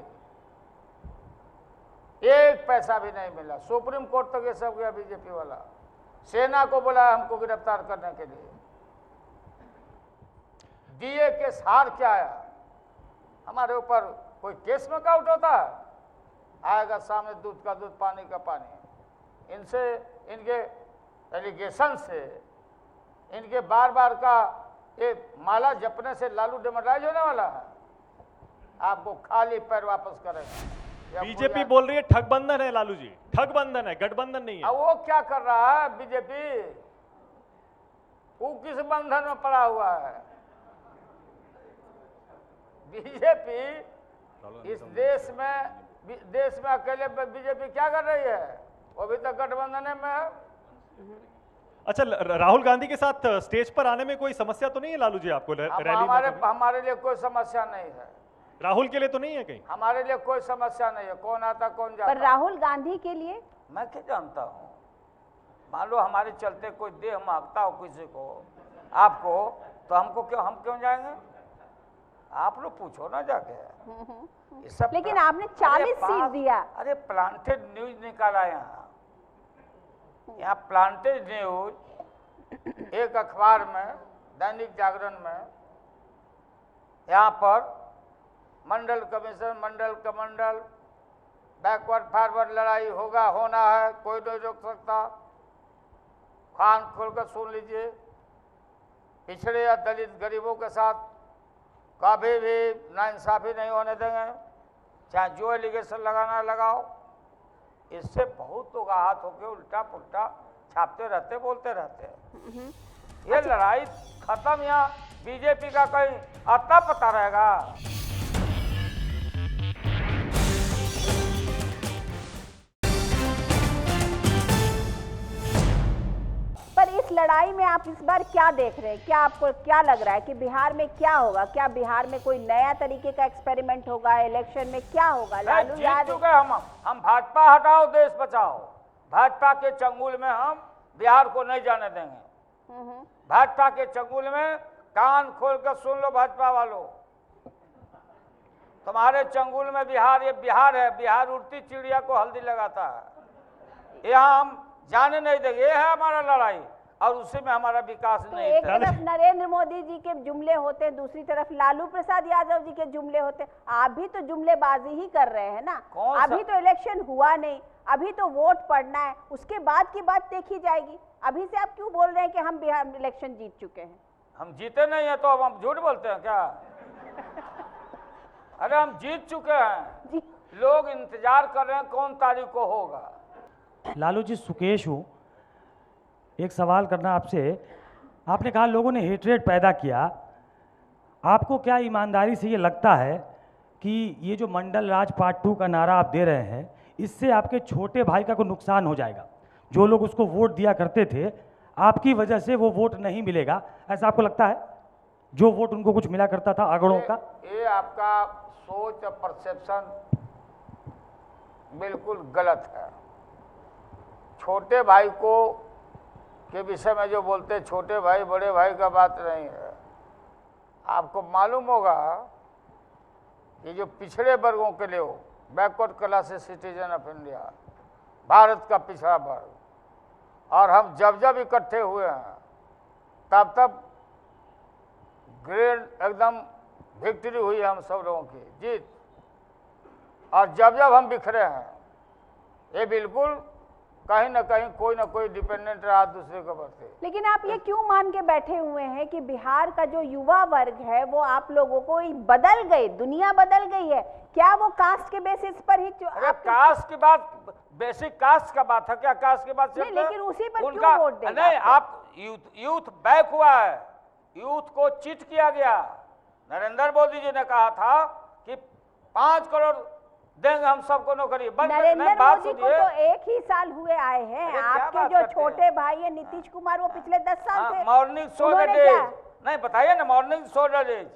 एक पैसा भी नहीं मिला, सुप्रीम कोर्ट तक ये सब गया बीजेपी वाला, सेना को बुलाया हमको गिरफ्तार करने के लिए। डीए केस हार क्या आया, हमारे ऊपर कोई केस में काउंट होता है? आएगा सामने दूध का दूध, पानी का पानी। इनसे, इनके एलिगेशन से, इनके बार बार का ये माला जपने से लालू डिमोरलाइज होने वाला है? आपको खाली पैर वापस करेगा। बीजेपी बोल रही है ठगबंधन है लालू जी, ठगबंधन है, गठबंधन नहीं है। अब वो क्या कर रहा है बीजेपी? वो किस बंधन में पड़ा हुआ है? बीजेपी इस देश में अकेले बीजेपी क्या कर रही है? वो अभी तक गठबंधन में है। अच्छा, राहुल गांधी के साथ स्टेज पर आने में कोई समस्या तो नहीं है लालू जी आपको? रैली में हमारे लिए कोई समस्या नहीं है। राहुल के लिए तो नहीं है कहीं? हमारे लिए कोई समस्या नहीं है, कौन आता कौन जाता। पर राहुल गांधी के लिए मैं क्या जानता हूँ, मान लो हमारे चलते कोई देह मांगता हो किसी को, आपको, तो हमको क्यों, हम क्यों जाएंगे? आप लोग पूछो ना जाके। ये सब लेकिन आपने 40 सीट दिया। अरे प्लांटेड न्यूज निकाला यहाँ प्लांटेड न्यूज एक अखबार में, दैनिक जागरण में, यहाँ पर मंडल कमीशन, मंडल कमंडल, बैकवर्ड फॉरवर्ड लड़ाई होना है, कोई नहीं रोक सकता। कान खोलकर सुन लीजिए, पिछड़े या दलित गरीबों के साथ कभी भी नाइंसाफी नहीं होने देंगे, चाहे जो एलिगेशन लगाना लगाओ। इससे बहुत लोग आहत होकर उल्टा पुल्टा छापते रहते, बोलते रहते हैं। ये लड़ाई खत्म या बीजेपी का कहीं अता पता रहेगा? पर इस लड़ाई में आप इस बार क्या देख रहे हैं? क्या आपको क्या लग रहा है कि बिहार में क्या होगा? क्या बिहार में कोई नया तरीके का एक्सपेरिमेंट होगा? इलेक्शन में क्या होगा? लालू यादव, हम भाजपा हटाओ देश बचाओ, भाजपा के चंगुल में हम बिहार को नहीं जाने देंगे। भाजपा के चंगुल में कान खोल कर सुन लो भाजपा वालों, तुम्हारे चंगुल में बिहार, ये बिहार है, बिहार उड़ती चिड़िया को हल्दी लगाता है, यहाँ हम जाने नहीं देंगे। ये है हमारा लड़ाई, और उसी में हमारा विकास तो नहीं एक था। तरफ नरेंद्र मोदी जी के जुमले होते हैं, दूसरी तरफ लालू प्रसाद यादव जी के जुमले होते हैं। आप भी तो जुमलेबाजी ही कर रहे हैं ना। कौन सा? अभी तो इलेक्शन हुआ नहीं, अभी तो वोट पड़ना है, उसके बाद की बात देखी जाएगी। अभी से आप क्यों बोल रहे हैं कि हम बिहार इलेक्शन जीत चुके हैं? हम जीते नहीं है तो अब हम झूठ बोलते हैं क्या? अरे हम जीत चुके हैं, जी लोग इंतजार कर रहे हैं कौन तारीख को होगा। लालू जी, सुकेश हूँ। एक सवाल करना आपसे। आपने कहा लोगों ने हेटरेट पैदा किया। आपको क्या ईमानदारी से ये लगता है कि ये जो मंडल राज पार्ट 2 का नारा आप दे रहे हैं, इससे आपके छोटे भाई का कोई नुकसान हो जाएगा? जो लोग उसको वोट दिया करते थे, आपकी वजह से वो वोट नहीं मिलेगा, ऐसा आपको लगता है? जो वोट उनको कुछ मिला करता था अगड़ों का। ये आपका सोच और परसेप्शन बिल्कुल गलत है। छोटे भाई को के विषय में जो बोलते हैं, छोटे भाई बड़े भाई का बात नहीं है। आपको मालूम होगा कि जो पिछड़े वर्गों के लिए हो, backward class citizen of India, Bharat का पिछड़ा वर्ग, और हम जब जब इकट्ठे हुए हैं तब तब ग्रेट एकदम विक्ट्री हुई है हम सब लोगों की, जीत। और जब जब हम बिखरे हैं, ये बिल्कुल कहीं ना कहीं कोई ना कोई डिपेंडेंट रहा दूसरे के ऊपर से। लेकिन आप ये क्यों मान के बैठे हुए हैं कि बिहार का जो युवा वर्ग है वो आप लोगों को ही बदल गए, दुनिया बदल गई है? क्या वो कास्ट के बेसिस पर ही अरे कास्ट की बात, बेसिक कास्ट का बात है क्या? कास्ट की बात नहीं, लेकिन उसी पर उनका क्यों वोट देगा? नहीं, आप यूथ बैक हुआ है, यूथ को चीट किया गया। नरेंद्र मोदी जी ने कहा था कि 5 करोड़ देंगे हम सबको नौकरी। नरेंद्र बात मोदी को सुनिए, तो 1 ही साल हुए आए हैं। अरे क्या आपके बात जो करते छोटे हैं? भाई है नीतीश कुमार, वो पिछले 10 साल से मॉर्निंग शो उन्होंने डेज क्या? नहीं बताइए ना, morning show days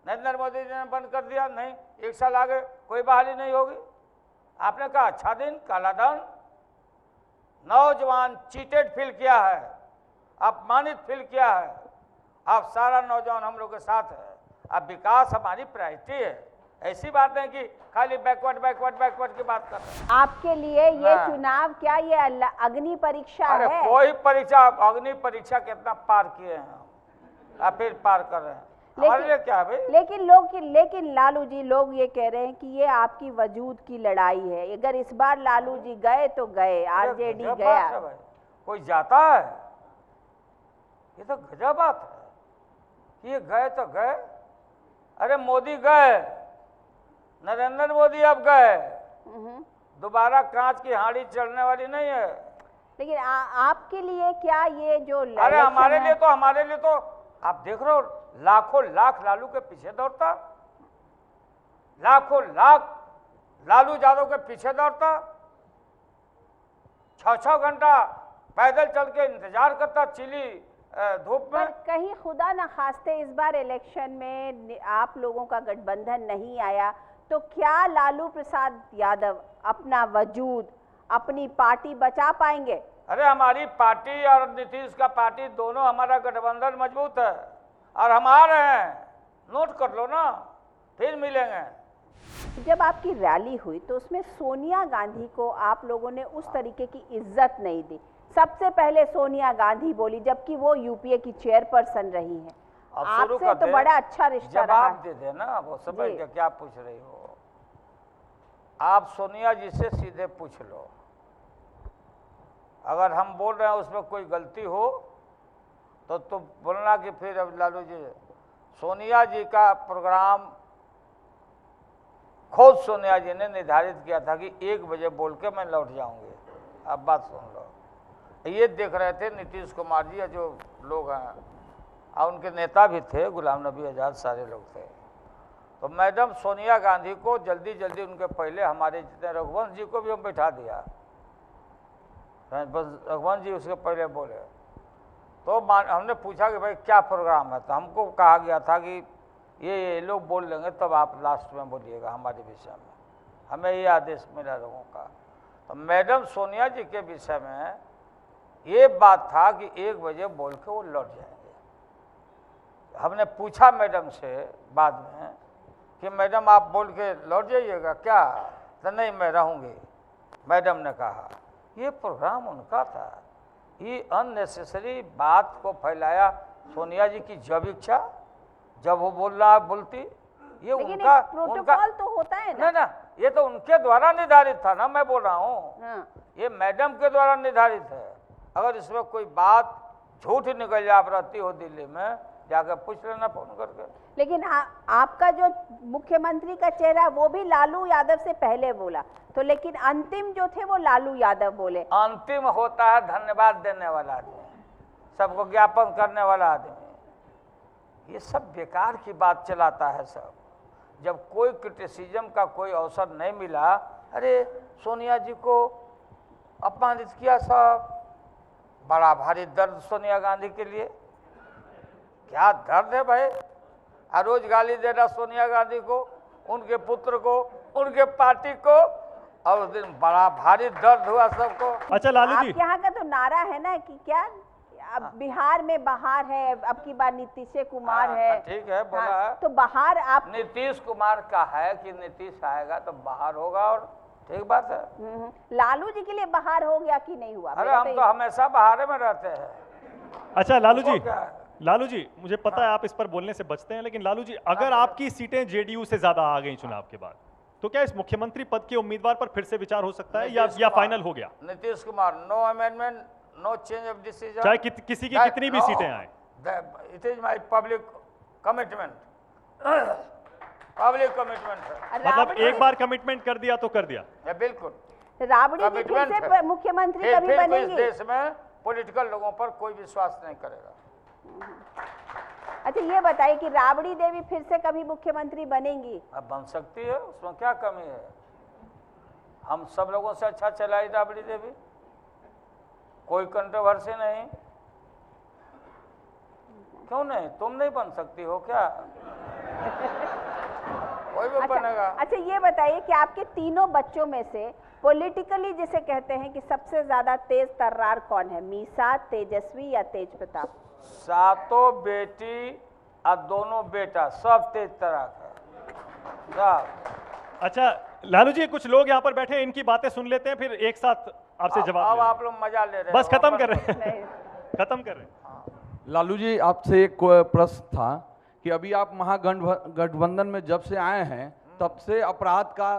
Narendra Modi ji ने बंद कर दिया। नहीं, 1 साल आगे कोई बहाली नहीं होगी। आपने कहा अच्छा दिन काला धन, नौजवान चीटेड फील किया है, अपमानित फील किया है। अब सारा नौजवान हम लोग के साथ है। अब विकास हमारी प्रायोरिटी है। ऐसी बात है कि खाली बैकवर्ड बैकवर्ड बैकवर्ड की बात कर रहे हैं। आपके लिए ये हाँ। चुनाव क्या ये अग्नि परीक्षा अरे है? कोई परीक्षा, अग्नि परीक्षा कितना पार किए हैं हम, अब फिर पार कर रहे हैं। हमारे लिए क्या है भाई? लेकिन लालू जी, लोग ये कह रहे हैं कि ये आपकी वजूद की लड़ाई है। अगर इस बार लालू जी गए तो गए, आरजेडी गजब गया। बात है भाई, कोई जाता है? ये तो गजब बात है कि ये गए तो गए। अरे मोदी गए, नरेंद्र मोदी अब गए, दोबारा कांच की हांडी चढ़ने वाली नहीं है। लेकिन आपके लिए क्या ये जो अरे हमारे लिए तो आप देख रहे हो, लाखों लाख लालू के पीछे दौड़ता, लाखों लाख लालू यादव के पीछे दौड़ता, 6-6 घंटा पैदल चल के इंतजार करता चिली धूप में। पर कहीं खुदा न खास्ते इस बार इलेक्शन में आप लोगों का गठबंधन नहीं आया तो क्या लालू प्रसाद यादव अपना वजूद, अपनी पार्टी बचा पाएंगे? अरे हमारी पार्टी और नीतीश का पार्टी दोनों, हमारा गठबंधन मजबूत है और हम आ रहे हैं। नोट कर लो ना, फिर मिलेंगे। जब आपकी रैली हुई तो उसमें सोनिया गांधी को आप लोगों ने उस तरीके की इज्जत नहीं दी। सबसे पहले सोनिया गांधी बोली, जबकि वो यूपीए की चेयरपर्सन रही हैं। आपसे तो बड़ा अच्छा रिश्ता रहा। जवाब दे देना, वो समझ के क्या पूछ रही हो। आप सोनिया जी से सीधे पूछ लो, अगर हम बोल रहे हैं उसमें कोई गलती हो तो तुम बोलना कि फिर अब लालू जी। सोनिया जी का प्रोग्राम खुद सोनिया जी ने निर्धारित किया था कि 1 बजे बोल के मैं लौट जाऊंगी। अब बात सुन लो, ये देख रहे थे नीतीश कुमार जी, जो लोग हैं और उनके नेता भी थे, गुलाम नबी आज़ाद, सारे लोग थे। तो मैडम सोनिया गांधी को जल्दी जल्दी उनके पहले हमारे जितने रघुवंश जी को भी हम बैठा दिया। रघुवंश जी उसके पहले बोले तो हमने पूछा कि भाई क्या प्रोग्राम है, तो हमको कहा गया था कि ये लोग बोल लेंगे तब आप लास्ट में बोलिएगा हमारे विषय में। हमें ये आदेश मिला लोगों का। तो मैडम सोनिया जी के विषय में ये बात था कि 1 बजे बोल के वो लौट जाएंगे। हमने पूछा मैडम से बाद में कि मैडम आप बोल के लौट जाइएगा क्या? तो नहीं, मैं रहूँगी। मैडम ने कहा ये प्रोग्राम उनका था, ये अननेसेसरी बात को फैलाया। सोनिया जी की जब इच्छा, जब वो बोलती, ये लेकिन उनका एक प्रोटोकॉल तो होता है ना। ना, ये तो उनके द्वारा निर्धारित था ना, मैं बोल रहा हूँ। हाँ। ये मैडम के द्वारा निर्धारित है। अगर इसमें कोई बात झूठ निकल जाए, आप रहती हो दिल्ली में, जाकर पूछ लेना फोन करके। लेकिन आपका जो मुख्यमंत्री का चेहरा वो भी लालू यादव से पहले बोला, तो लेकिन अंतिम जो थे वो लालू यादव बोले। अंतिम होता है धन्यवाद देने वाला आदमी, सबको ज्ञापन करने वाला आदमी। ये सब बेकार की बात चलाता है सब। जब कोई क्रिटिसिज्म का कोई अवसर नहीं मिला, अरे सोनिया जी को अपमानित किया सब। बड़ा भारी दर्द सोनिया गांधी के लिए, क्या दर्द है भाई। हर रोज गाली दे रहा सोनिया गांधी को, उनके पुत्र को, उनके पार्टी को, और उस दिन बड़ा भारी दर्द हुआ सबको। अच्छा लालू जी, आपके यहाँ का तो नारा है ना कि क्या, अब बिहार में बहार है, अब की बार नीतीश कुमार हाँ, है। ठीक है, बोला हाँ, है। तो बहार आप नीतीश कुमार का है कि नीतीश आएगा तो बाहर होगा, और ठीक बात है। लालू जी के लिए बहार हो गया कि नहीं हुआ? अरे मेरा हम तो तो हमेशा बाहर में रहते हैं। अच्छा लालू जी, क्या है? लालू जी मुझे पता है आप इस पर बोलने से बचते हैं, लेकिन लालू जी अगर आपकी सीटें जेडीयू से ज्यादा आ गई चुनाव के बाद, तो क्या इस मुख्यमंत्री पद के उम्मीदवार पर फिर से विचार हो सकता है या नीतीश कुमार। फाइनल हो गया? Nitish Kumar, no amendment, no change of decision, चाहे किसी की कितनी भी सीटें आए। It is my public commitment, public commitment है। मतलब एक बार कमिटमेंट कर दिया तो कर दिया। बिल्कुल राबड़ी जी फिर कमिटमेंट से है। मुख्यमंत्री कभी फिर कोई इस बनेंगे? देश में पॉलिटिकल लोगों पर कोई विश्वास नहीं करेगा। अच्छा ये बताइए कि राबड़ी देवी फिर से कभी मुख्यमंत्री बनेंगी? अब बन सकती है, उसमें क्या कमी है। हम सब लोगों से अच्छा चलाई राबड़ी देवी, कोई कंट्रोवर्सी नहीं। क्यों नहीं, तुम नहीं बन सकती हो क्या? कोई भी बनेगा। अच्छा ये बताइए कि आपके तीनों बच्चों में से पॉलिटिकली जिसे कहते हैं कि सबसे ज्यादा तेज तर्रार कौन है, मीसा, तेजस्वी या तेज प्रताप? सातों बेटी और दोनों बेटा सब तेज तराक है सब। अच्छा लालू जी, कुछ लोग यहाँ पर बैठे हैं, इनकी बातें सुन लेते हैं, फिर एक साथ आपसे जवाब अब ले आप लोग मजा ले रहे बस हो। खत्म कर रहे हैं, नहीं। खत्म कर रहे हैं। लालू जी आपसे एक प्रश्न था कि अभी आप महागठबंधन में जब से आए हैं तब से अपराध का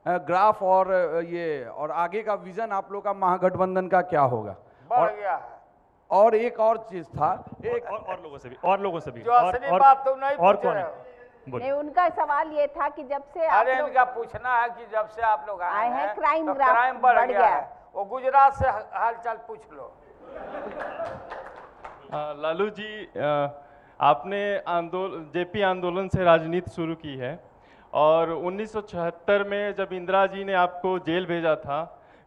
ग्राफ और आगे का विजन आप लोग का महागठबंधन का क्या होगा? बढ़ गया है। और एक और चीज था, एक और लोगों से भी, और लोगों से भी, जो असली बात तुम नहीं और पूछ कौन रहे है? हो। बोलिए। नहीं, उनका सवाल ये था कि जब से आप अरे लोग इनका पूछना है कि जब से आप लोग आए हैं, हैं क्राइम तो ग्राफ क्राइम बढ़ बढ़ गया गया है। वो गुजरात से हालचाल पूछ लो। लालू जी, आपने जेपी आंदोलन से राजनीति शुरू की है और 1976 में जब इंदिरा जी ने आपको जेल भेजा था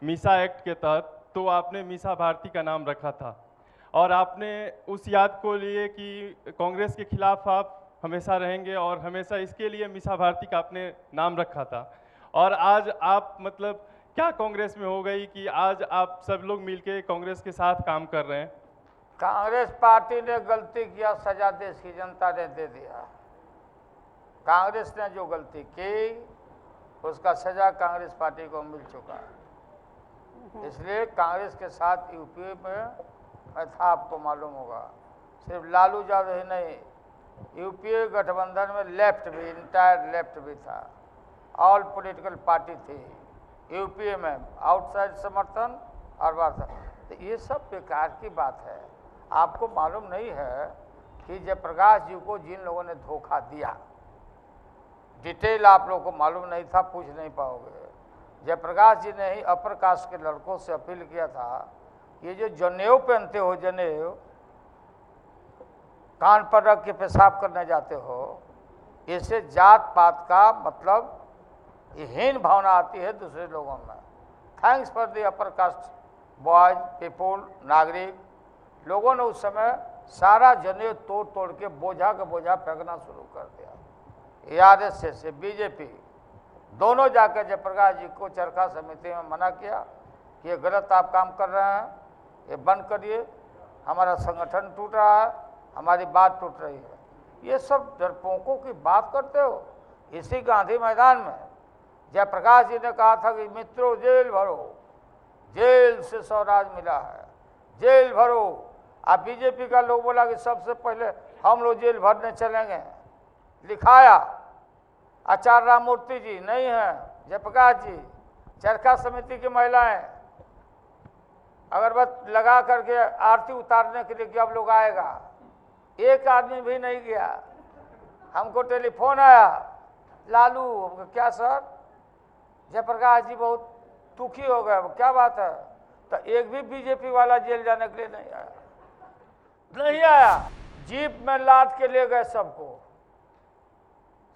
मीसा एक्ट के तहत, तो आपने मीसा भारती का नाम रखा था और आपने उस याद को लिए कि कांग्रेस के खिलाफ आप हमेशा रहेंगे और हमेशा इसके लिए मीसा भारती का आपने नाम रखा था। और आज आप मतलब क्या कांग्रेस में हो गई कि आज आप सब लोग मिलके कांग्रेस के साथ काम कर रहे हैं? कांग्रेस पार्टी ने गलती किया, सजा देश की जनता ने दे दिया। कांग्रेस ने जो गलती की उसका सजा कांग्रेस पार्टी को मिल चुका है। इसलिए कांग्रेस के साथ यूपी में मैं था, आपको मालूम होगा, सिर्फ लालू यादव ही नहीं, यूपीए गठबंधन में लेफ्ट भी, इंटायर लेफ्ट भी था, ऑल पॉलिटिकल पार्टी थी यूपीए में, आउटसाइड समर्थन और बात। तो ये सब बेकार की बात है। आपको मालूम नहीं है कि जयप्रकाश जी को जिन लोगों ने धोखा दिया, डिटेल आप लोगों को मालूम नहीं था, पूछ नहीं पाओगे। जयप्रकाश जी ने ही अपर कास्ट के लड़कों से अपील किया था, ये जो जनेऊ पहनते हो, जनेऊ कान पर रख के पेशाब करने जाते हो, इससे जात पात का मतलब हीन भावना आती है दूसरे लोगों में। Thanks for the upper caste boys people, नागरिक लोगों ने उस समय सारा जनेऊ तोड़ तोड़ के बोझा का बोझा फेंकना शुरू कर दिया। आरएसएस से बीजेपी दोनों जाकर जयप्रकाश जी को चरखा समिति में मना किया कि ये गलत आप काम कर रहे हैं, ये बंद करिए, हमारा संगठन टूट रहा है, हमारी बात टूट रही है। ये सब डरपोकों की बात करते हो। इसी गांधी मैदान में जयप्रकाश जी ने कहा था कि मित्रों जेल भरो, जेल से स्वराज मिला है, जेल भरो। अब बीजेपी का लोग बोला कि सबसे पहले हम लोग जेल भरने चलेंगे, लिखाया। आचार्य राममूर्ति जी नहीं है, जयप्रकाश जी, चरखा समिति की महिलाएं अगरबत्ती लगा करके आरती उतारने के लिए कि अब लोग आएगा, एक आदमी भी नहीं गया। हमको टेलीफोन आया, लालू क्या सर, जयप्रकाश जी बहुत दुखी हो गए, क्या बात है? तो एक भी बीजेपी वाला जेल जाने के लिए नहीं आया। जीप में लाद के ले गए सबको,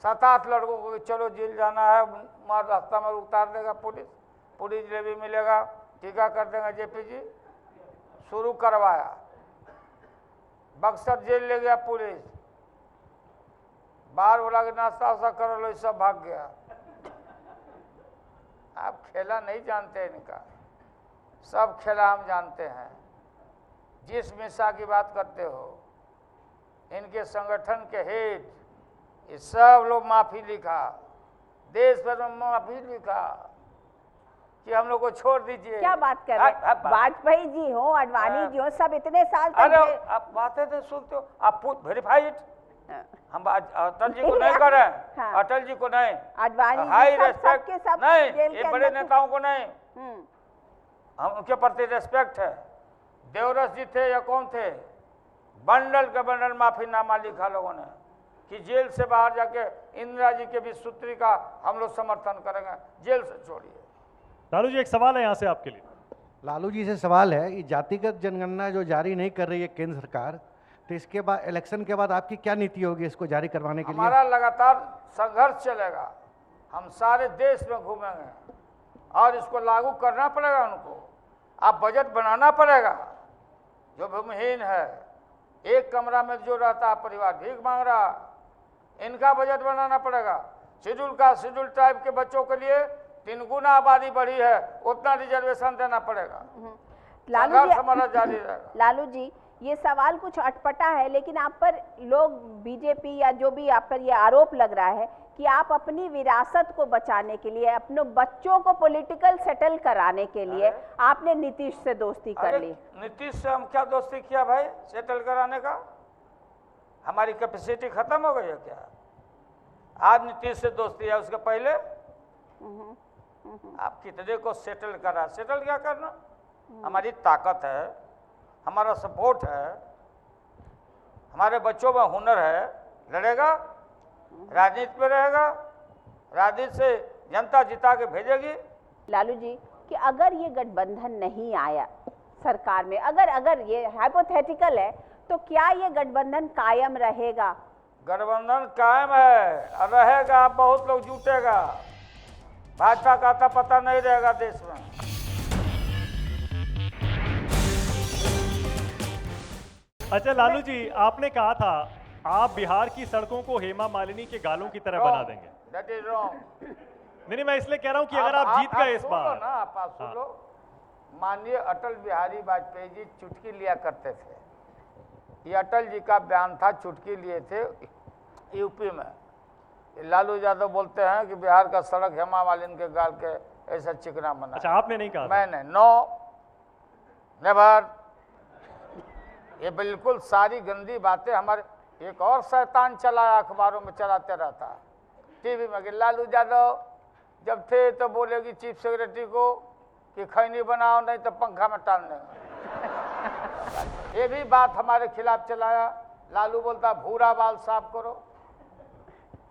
7-8 लड़कों को, चलो जेल जाना है, मार रास्ता में उतार देगा पुलिस जलेबी मिलेगा, टीका कर देंगे जेपी जी। शुरू करवाया, बक्सर जेल ले गया पुलिस, बाहर बोला कि नाश्ता वास्ता करो लो, सब भाग गया। आप खेला नहीं जानते इनका, सब खेला हम जानते हैं। जिस मिसा की बात करते हो, इनके संगठन के हेड, ये सब लोग माफी लिखा, देश भर में माफी लिखा कि हम लोग को छोड़ दीजिए। क्या बात कर रहे हैं? वाजपेयी जी हो, अडवाणी जी हो, सब इतने साल तक अरे आप बातें तो सुनते हो, आप वेरीफाइड। हम अटल जी को नहीं कर रहे हैं, हाँ। अटल जी को नहीं, अडवाणी हाई जी सब रेस्पेक्ट के सब नहीं, जेल के ये बड़े अंदर थे। नेताओं को नहीं, हम्म, हम उनके प्रति रेस्पेक्ट है। देवरस जी थे या कौन थे, बंडल के बंडल माफीनामा लिखा लोगों ने कि जेल से बाहर जाके इंदिरा जी के भी सूत्री का हम लोग समर्थन करेंगे, जेल से छोड़िए। लालू जी एक सवाल है यहाँ से आपके लिए। लालू जी से सवाल है, ये जातिगत जनगणना जो जारी नहीं कर रही है केंद्र सरकार, तो इसके बाद इलेक्शन के बाद आपकी क्या नीति होगी इसको जारी करवाने के लिए? हमारा लगातार संघर्ष चलेगा, हम सारे देश में घूमेंगे और इसको लागू करना पड़ेगा उनको। आप बजट बनाना पड़ेगा, जो भूमिहीन है, एक कमरा में जो रहता है परिवार भीख मांग रहा, इनका बजट बनाना पड़ेगा। शेड्यूल ट्राइब के बच्चों के लिए 3 गुना आबादी बढ़ी है, उतना रिजर्वेशन देना पड़ेगा। संघर्ष हमारा जारी रहेगा। लालू जी ये सवाल कुछ अटपटा है, लेकिन आप पर लोग बीजेपी या जो भी आप पर ये आरोप लग रहा है कि आप अपनी विरासत को बचाने के लिए, अपने बच्चों को पॉलिटिकल सेटल कराने के लिए आपने नीतीश से दोस्ती कर ली। नीतीश से हम क्या दोस्ती किया भाई सेटल कराने का? हमारी कैपेसिटी खत्म हो गई है क्या? आज नीतीश से दोस्ती है, उसके पहले आप कितने को सेटल करा? सेटल क्या करना? हमारी ताकत है, हमारा सपोर्ट है, हमारे बच्चों में हुनर है, लड़ेगा, राजनीति में रहेगा, राजनीति से जनता जिता के भेजेगी। लालू जी कि अगर ये गठबंधन नहीं आया सरकार में, अगर ये हाइपोथेटिकल है, तो क्या ये गठबंधन कायम रहेगा? गठबंधन कायम है, रहेगा, बहुत लोग जुटेगा, भाजपा का आता पता नहीं रहेगा देश में। अच्छा लालू जी, आपने कहा था आप बिहार की सड़कों को हेमा मालिनी के गालों की तरह बना देंगे। That is wrong। नहीं, मैं इसलिए कह रहा हूं कि अगर आप जीत गए इस सुन बार। लो ना, आप सुन लो। माननीय अटल बिहारी वाजपेयी जी चुटकी लिया करते थे, ये अटल जी का बयान था, चुटकी लिए थे यूपी में। लालू यादव बोलते हैं कि बिहार का सड़क हेमा मालिनी के गाल के ऐसा चिकना बना। अच्छा आपने नहीं कहा? मैंने नो नेवर, ये बिल्कुल सारी गंदी बातें। हमारे एक और शैतान चला अखबारों में चलाते रहता है, टीवी में कि लालू यादव जब थे तो बोलेगी चीफ सेक्रेटरी को कि खैनी बनाओ, नहीं तो पंखा में टाल देंगे। ये भी बात हमारे खिलाफ चलाया। लालू बोलता भूरा बाल साफ करो।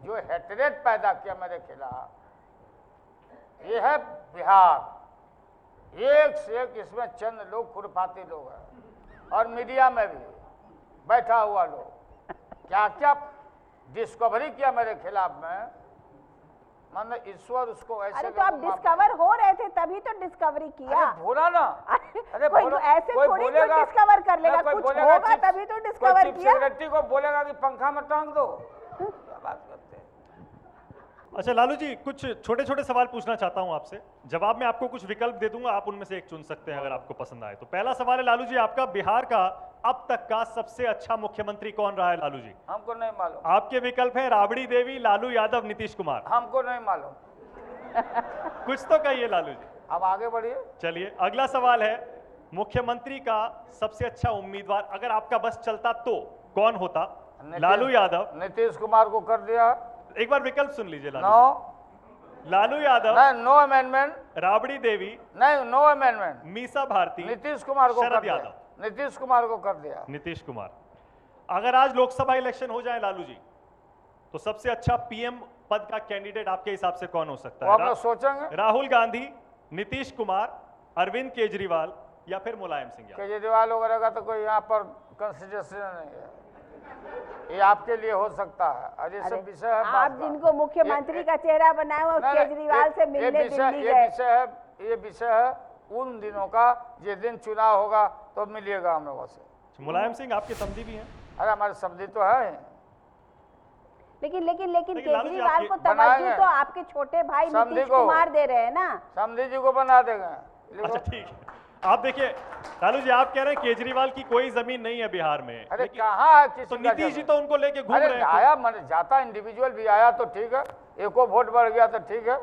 जो हेटरेट पैदा किया मेरे खिलाफ, ये है बिहार। एक से एक इसमें चंद लोग खुरपाती लोग हैं, और मीडिया में भी बैठा हुआ लोग क्या क्या डिस्कवरी किया मेरे खिलाफ में। मतलब ईश्वर उसको ऐसे। अरे तो आप डिस्कवर हो रहे थे तभी तो डिस्कवरी किया। अरे बोला ना, अरे कोई ऐसे थोड़ी तो डिस्कवर कर लेगा, कुछ होगा तभी तो डिस्कवर किया। सेक्रेटरी को बोलेगा कि पंखा में टांग दो, क्या बात करते हैं। अच्छा लालू जी, कुछ छोटे छोटे सवाल पूछना चाहता हूं आपसे, जवाब में आपको कुछ विकल्प दे दूंगा, आप उनमें से एक चुन सकते हैं अगर आपको पसंद आए तो। पहला सवाल है लालू जी, आपका बिहार का अब तक का सबसे अच्छा मुख्यमंत्री कौन रहा है लालू जी? हमको नहीं मालूम। आपके विकल्प हैं राबड़ी देवी, लालू यादव, नीतीश कुमार। हमको नहीं मालूम। कुछ तो कहिए लालू जी। अब आगे बढ़िए। चलिए अगला सवाल है, मुख्यमंत्री का सबसे अच्छा उम्मीदवार अगर आपका बस चलता तो कौन होता? नीतीश- लालू यादव। नीतीश कुमार को कर दिया। एक बार विकल्प सुन लीजिए। नो, लालू यादव, नहीं, नो अमेंडमेंट, राबड़ी देवी, नहीं, नो अमेंडमेंट। मीसा भारती, नीतीश कुमार को शरद कर दिया। यादव। नीतीश कुमार को कर दिया। नीतीश कुमार। अगर आज लोकसभा इलेक्शन हो जाए लालू जी, तो सबसे अच्छा पीएम पद का कैंडिडेट आपके हिसाब से कौन हो सकता वो है? हम लोग सोचेंगे। राहुल गांधी, नीतीश कुमार, अरविंद केजरीवाल या फिर मुलायम सिंह यादव? केजरीवाल वगैरह का तो कोई यहाँ पर कंसिडरेशन नहीं है, ये आपके लिए हो सकता है। और ये सब विषय है आप बात का। जिनको मुख्यमंत्री का चेहरा बनाए हुए नहीं, केजरीवाल से मिलने दिल्ली गए। ये विषय है उन दिनों का, जिस दिन चुनाव होगा तो मिलिएगा हम लोगों से। मुलायम सिंह आपके समधी भी हैं? अरे हमारे समझी तो है। लेकिन लेकिन लालू जी केजरीवाल आपके को बनाएंगे। तवज्जो तो आपके छोटे भाई समधी नीतीश को। कुमार दे रहे हैं ना। समझी जी को बना देंगे। लिखो। अच्छा ठीक है। आप देखिए लालू जी, आप कह रहे हैं केजरीवाल की कोई जमीन नहीं है बिहार में, अरे लेकिन कहाँ है किसी तो का नीतीश जी जमीन? तो उनको लेके घूम अरे रहे हैं। आया मन जाता इंडिविजुअल भी आया तो ठीक है, एको वोट बढ़ गया तो ठीक है।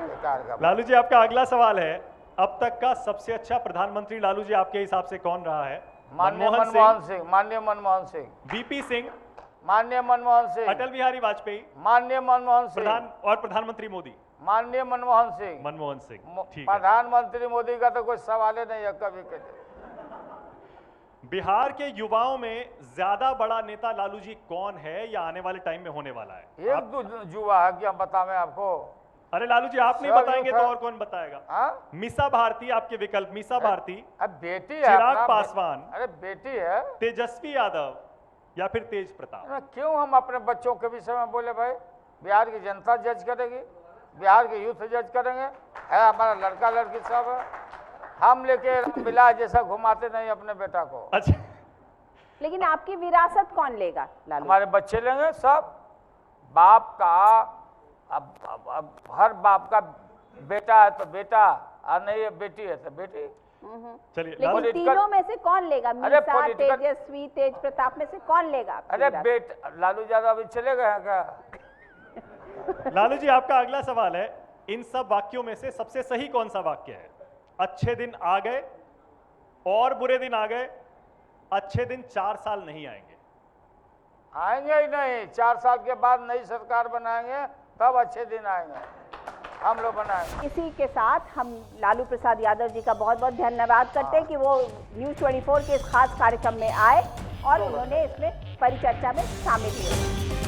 बेकार का। लालू जी, आपका अगला सवाल है, अब तक का सबसे अच्छा प्रधानमंत्री लालू जी आपके हिसाब से कौन रहा है? माननीय मनमोहन सिंह, माननीय मनमोहन सिंह, बीपी सिंह, माननीय मनमोहन सिंह, अटल बिहारी वाजपेयी, माननीय मनमोहन सिंह, प्रधानमंत्री मोदी? माननीय मनमोहन सिंह। मनमोहन सिंह, ठीक है। प्रधानमंत्री मोदी का तो कोई सवाल ही नहीं है कभी के लिए। बिहार के युवाओं में ज्यादा बड़ा नेता लालू जी कौन है या आने वाले टाइम में होने वाला है? एक दो युवा है कि हम बतावें आपको? अरे लालू जी, आप नहीं सब बताएंगे यूथ तो है। और कौन बताएगा? हाँ? मीसा भारती आपके विकल्प, मीसा भारती, अब बेटी है चिराग अपना- पासवान। अरे बेटी है। तेजस्वी यादव या फिर तेज प्रताप? अरे क्यों हम अपने बच्चों के विषय में बोले भाई? बिहार की जनता जज करेगी, बिहार के यूथ जज करेंगे। है हमारा लड़का लड़की सब है, हम लेके बिला जैसा घुमाते नहीं अपने बेटा को। अच्छा, लेकिन आपकी विरासत कौन लेगा लालू? हमारे बच्चे लेंगे सब। बाप का अब हर बाप का बेटा है तो बेटा, और नहीं है बेटी है तो बेटी। चलिए लेकिन लालू जी, तीनों में से कौन लेगा? अरे मीसा, political- तेजस्वी, तेज प्रताप में से कौन लेगा आपकी अरे विरासत? लालू यादव अभी चले गए हैं क्या? लालू जी, आपका अगला सवाल है, इन सब वाक्यों में से सबसे सही कौन सा वाक्य है? अच्छे दिन आ गए और बुरे दिन आ गए, अच्छे दिन 4 साल नहीं आएंगे। आएंगे ही नहीं, 4 साल के बाद नई सरकार बनाएंगे तब अच्छे दिन आएंगे, हम लोग बनाएंगे। इसी के साथ हम लालू प्रसाद यादव जी का बहुत बहुत धन्यवाद करते हैं कि वो न्यूज़ 24 के इस खास कार्यक्रम में आए और उन्होंने इसमें परिचर्चा में शामिल हुए।